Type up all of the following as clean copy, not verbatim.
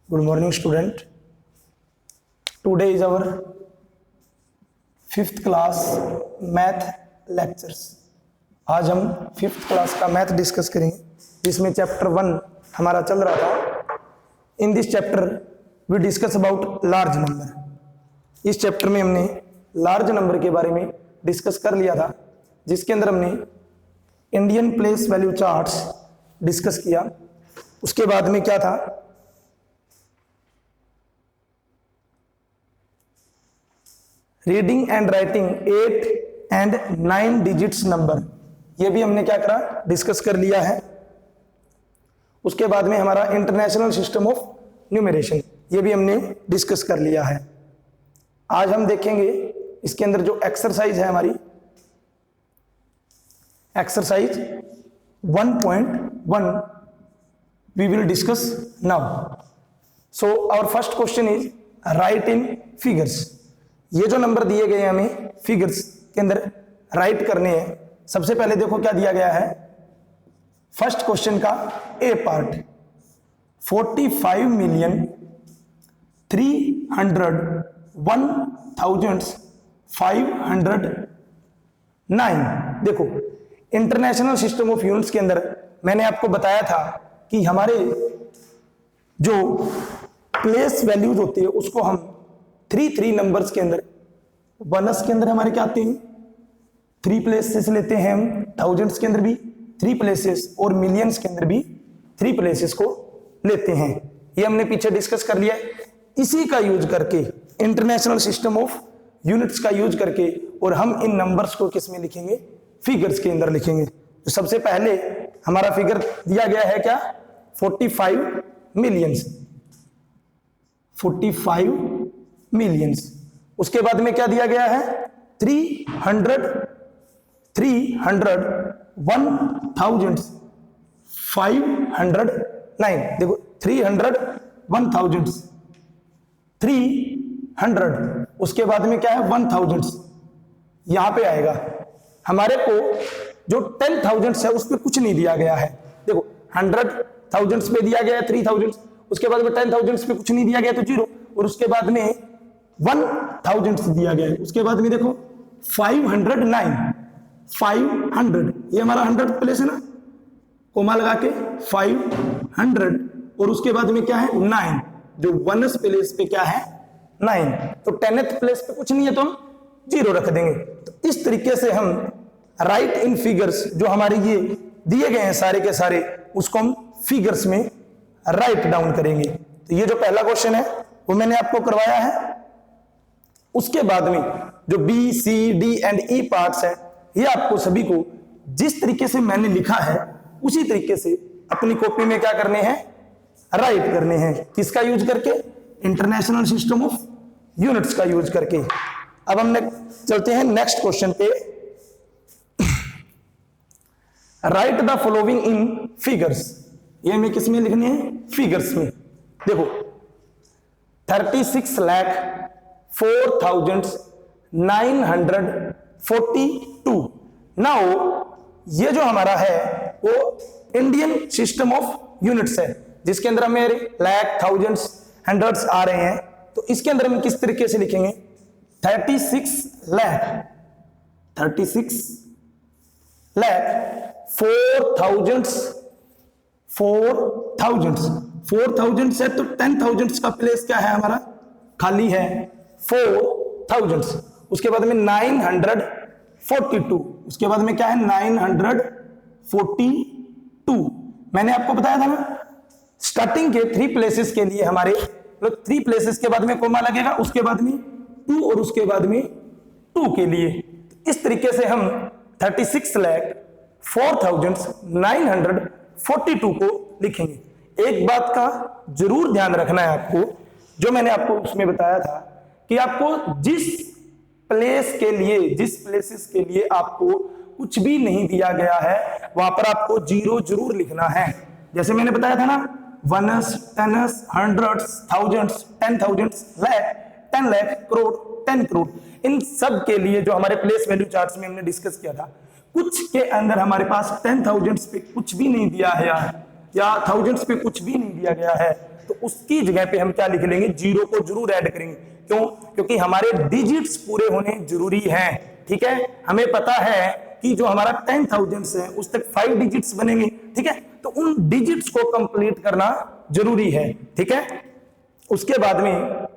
Good morning, student. Today is our 5th class math lectures. आज हम 5th class का math discuss करेंगे, जिसमें चैप्टर 1 हमारा चल रहा था. In this chapter we discuss about large number. इस चैप्टर में हमने लार्ज नंबर के बारे में डिस्कस कर लिया था, जिसके अंदर हमने Indian place value charts discuss किया. उसके बाद में क्या था, reading and writing 8 and 9 digits number, ये भी हमने क्या करा, डिस्कस कर लिया है. उसके बाद में हमारा इंटरनेशनल सिस्टम ऑफ न्यूमरेशन, ये भी हमने डिस्कस कर लिया है. आज हम देखेंगे इसके अंदर जो एक्सरसाइज है हमारी, exercise 1.1 we will discuss now. So our first question is write in figures. ये जो नंबर दिए गए हैं हमें फिगर्स के अंदर राइट करने हैं. सबसे पहले देखो क्या दिया गया है. फर्स्ट क्वेश्चन का ए पार्ट 45,301,509. देखो इंटरनेशनल सिस्टम ऑफ यूनिट्स के अंदर मैंने आपको बताया था कि हमारे जो प्लेस वैल्यूज होते हैं उसको हम 3 नंबर्स के अंदर, वनस के अंदर हमारे क्या आते हैं 3 प्लेसेस लेते हैं हम, थाउजेंड्स के अंदर भी 3 प्लेसेस और मिलियंस के अंदर भी 3 प्लेसेस को लेते हैं. ये हमने पीछे डिस्कस कर लिया है. इसी का यूज करके, इंटरनेशनल सिस्टम ऑफ यूनिट्स का यूज करके, और हम इन नंबर्स को किस में लिखेंगे, फिगर्स के अंदर लिखेंगे. तो सबसे पहले हमारा फिगर दिया गया है क्या, 45 मिलियंस. 45 मिलियंस. उसके बाद में क्या दिया गया है, 301,509. देखो 300 उसके बाद में क्या है 1000 यहां पे आएगा. हमारे को जो 10,000 है उस पर कुछ नहीं दिया गया है. देखो 100,000 पे दिया गया है 3000, उसके बाद में 10,000 पे कुछ नहीं दिया गया तो 0, और उसके बाद में 1000 दिया गया है. उसके बाद में देखो 509, 500 ये हमारा 100 प्लेस है ना, कोमा लगा के 500, और उसके बाद में क्या है 9, जो 1th प्लेस पे क्या है 9. तो 10th प्लेस पे कुछ नहीं है तो हम 0 रख देंगे. तो इस तरीके से हम राइट इन फिगर्स, जो हमारे ये दिए गए हैं सारे के सारे, उसको हम फिगर्स में राइट डाउन करेंगे. तो ये जो पहला क्वेश्चन है वो मैंने आपको करवाया है. उसके बाद में जो B C D and E parts है, ये आपको सभी को जिस तरीके से मैंने लिखा है उसी तरीके से अपनी कॉपी में क्या करने हैं, राइट करने हैं. किसका यूज करके, इंटरनेशनल सिस्टम ऑफ यूनिट्स का यूज करके. अब हमने चलते हैं नेक्स्ट क्वेश्चन पे. Right the following in figures. ये हमें किस में लिखने हैं, फिगर्स में. देखो 36,04,942. नाउ ये जो हमारा है वो इंडियन सिस्टम ऑफ यूनिट्स है, जिसके अंदर हमें लाख, थाउजेंड्स, हंड्रेड्स आ रहे हैं. तो इसके अंदर हम किस तरीके से लिखेंगे, 36 लाख 4,000 से तो 10,000 का प्लेस क्या है हमारा, खाली है 4,000. उसके बाद में 942, उसके बाद में क्या है 942. मैंने आपको बताया था ना, स्टार्टिंग के 3 प्लेसेस के लिए हमारे 3 प्लेसेस के बाद में कोमा लगेगा, उसके बाद में 2 और उसके बाद में 2 के लिए. इस तरीके से हम 36,04,942 को लिखेंगे. एक बात का जरूर ध्यान रखना है आपको, जो मैंने आपको उसमें बताया था कि आपको जिस प्लेसेस के लिए आपको कुछ भी नहीं दिया गया है वहां पर आपको 0 जरूर लिखना है. जैसे मैंने बताया था ना, 1s, 10s, 100s, thousands, 10,000, lakh, 10 lakh, crore, 10 crore, इन सब के लिए जो हमारे प्लेस वैल्यू चार्ट्स में हमने डिस्कस किया था, कुछ के अंदर हमारे पास 10,000 पे कुछ भी नहीं दिया है या थाउजेंड्स पे कुछ भी नहीं दिया गया है, तो उसकी जगह पे हम क्या लिख लेंगे, 0 को जरूर ऐड करेंगे। क्यों? क्योंकि हमारे डिजिट्स पूरे होने जरूरी हैं। ठीक है, हमें पता है कि जो हमारा 10,000 है उस तक 5 डिजिट्स बनेंगे। ठीक है, तो उन डिजिट्स को कंप्लीट करना जरूरी है। ठीक है, उसके बाद में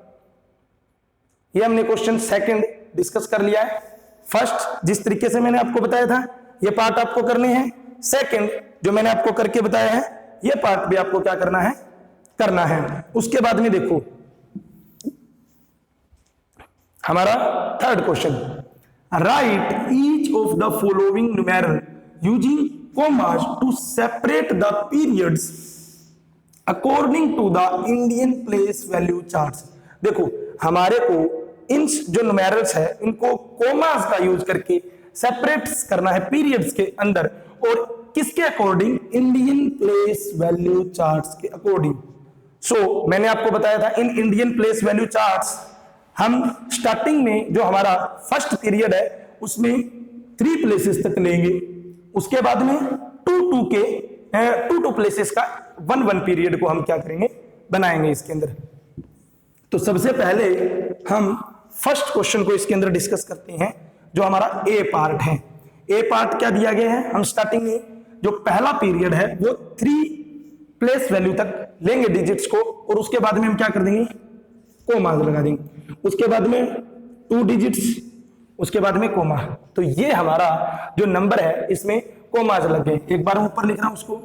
ये हमने क्वेश्चन सेकंड डिस्कस कर लिया है। फर्स्ट जिस तरीके से मैंने आपको बताया था ये पार्ट आपको करने हैं, सेकंड जो मैंने आपको करके बताया है ये पार्ट भी आपको क्या करना है। उसके बाद में देखो हमारा third question, write each of the following numeral using commas to separate the periods according to the Indian place value charts. देखो हमारे को इन जो न्यूमेरल्स है इनको कॉमास का यूज करके सेपरेट करना है पीरियड्स के अंदर, और किसके according, Indian place value charts के अकॉर्डिंग। सो मैंने आपको बताया था in Indian place value charts हम स्टार्टिंग में जो हमारा फर्स्ट पीरियड है उसमें 3 प्लेसेस तक लेंगे, उसके बाद में 2 प्लेसेस का 1 पीरियड को हम क्या करेंगे, बनाएंगे इसके अंदर। तो सबसे पहले हम फर्स्ट क्वेश्चन को इसके अंदर डिस्कस करते हैं जो हमारा ए पार्ट है। ए पार्ट क्या दिया गया है, हम स्टार्टिंग में जो पहला पीरियड है वो 3 प्लेस वैल्यू तक लेंगे डिजिट्स को, और उसके बाद में हम क्या कर देंगे, कोमा लगा देंगे, उसके बाद में 2 डिजिट्स, उसके बाद में कोमा। तो ये हमारा जो नंबर है इसमें कोमाज लग गए। एक बार ऊपर लिख रहा हूं उसको,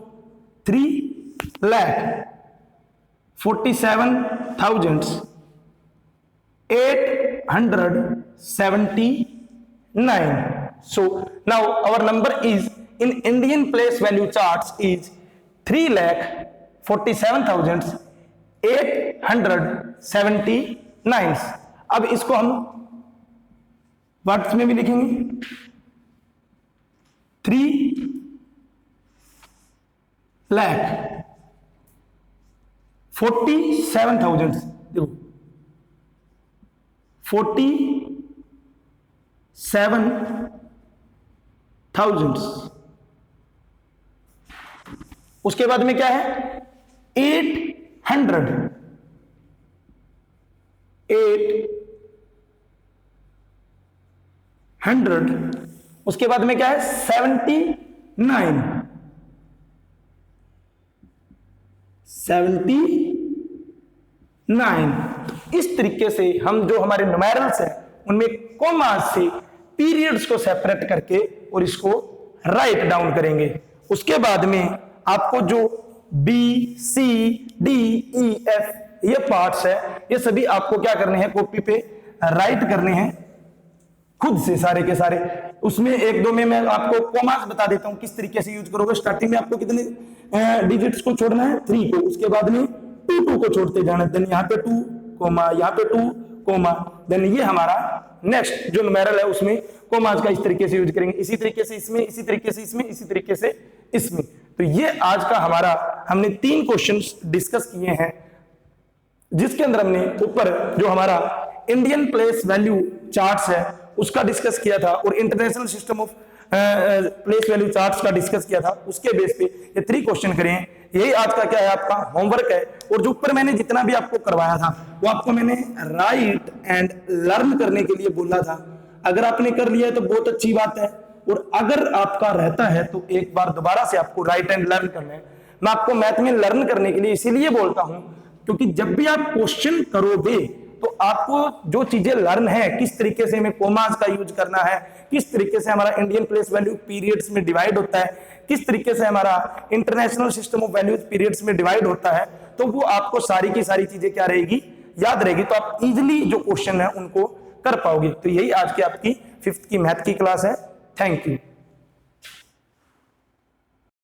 3,47,879. So now our number is in Indian place value charts is 3,47,879. अब इसको हम वर्ड्स में भी लिखेंगे, 3,47,000 देखो 47,000, उसके बाद में क्या है 800, उसके बाद में क्या है 79, इस तरीके से हम जो हमारे न्यूमेरल्स है उनमें कोमास से पीरियड्स को सेपरेट करके और इसको राइट डाउन करेंगे। उसके बाद में आपको जो B C D E F ये पार्ट्स है ये सभी आपको क्या करने हैं, कॉपी पे राइट करने हैं खुद से सारे के सारे। उसमें 1-2 में मैं आपको कोमास बता देता हूं किस तरीके से यूज करोगे। स्टार्टिंग में आपको कितने डिजिट्स को छोड़ना है, 3 को, उसके बाद में 2 को छोड़ते जाना, देन यहाँ पे 2 कोमा, यहाँ पे 2 कोमा, देन ये हमारा नेक्स्ट जो न्यूमेरल है उसमें कोमास का इस तरीके से यूज करेंगे, इसी तरीके से इसमें, इसी तरीके से इसमें, इसी तरीके से इसमें। तो ये आज का हमारा हमने 3 क्वेश्चंस डिस्कस किए हैं जिसके अंदर हमने ऊपर जो हमारा इंडियन प्लेस वैल्यू चार्ट्स है उसका डिस्कस किया था और international system of place value charts का डिस्कस किया था। उसके बेस पे ये 3 क्वेश्चन करें, यही आज का क्या है आपका होमवर्क है। और जो ऊपर मैंने जितना भी आपको करवाया था वो आपको मैंने राइट एंड लर्न करने के लिए बोला था। अगर आपने कर लिया है तो बहुत अच्छी बात है, और अगर आपका रहता है तो एक बार दोबारा से आपको राइट एंड लर्न करना है। मैं आपको मैथ में लर्न करने के लिए इसीलिए बोलता हूं क्योंकि जब भी आप क्वेश्चन करोगे तो आपको जो चीजें लर्न है, किस तरीके से हमें कोमास का यूज करना है, किस तरीके से हमारा इंडियन प्लेस वैल्यू पीरियड्स में डिवाइड होता है, किस तरीके से हमारा international system of values periods में डिवाइड होता है, तो वो आपको सारी की सारी चीजें क्या रहेगी, याद रहेगी। तो आप इजिली जो क्वेश्चन है उनको कर पाओगे। तो यही आज की आपकी 5th की मैथ की क्लास है। Thank you.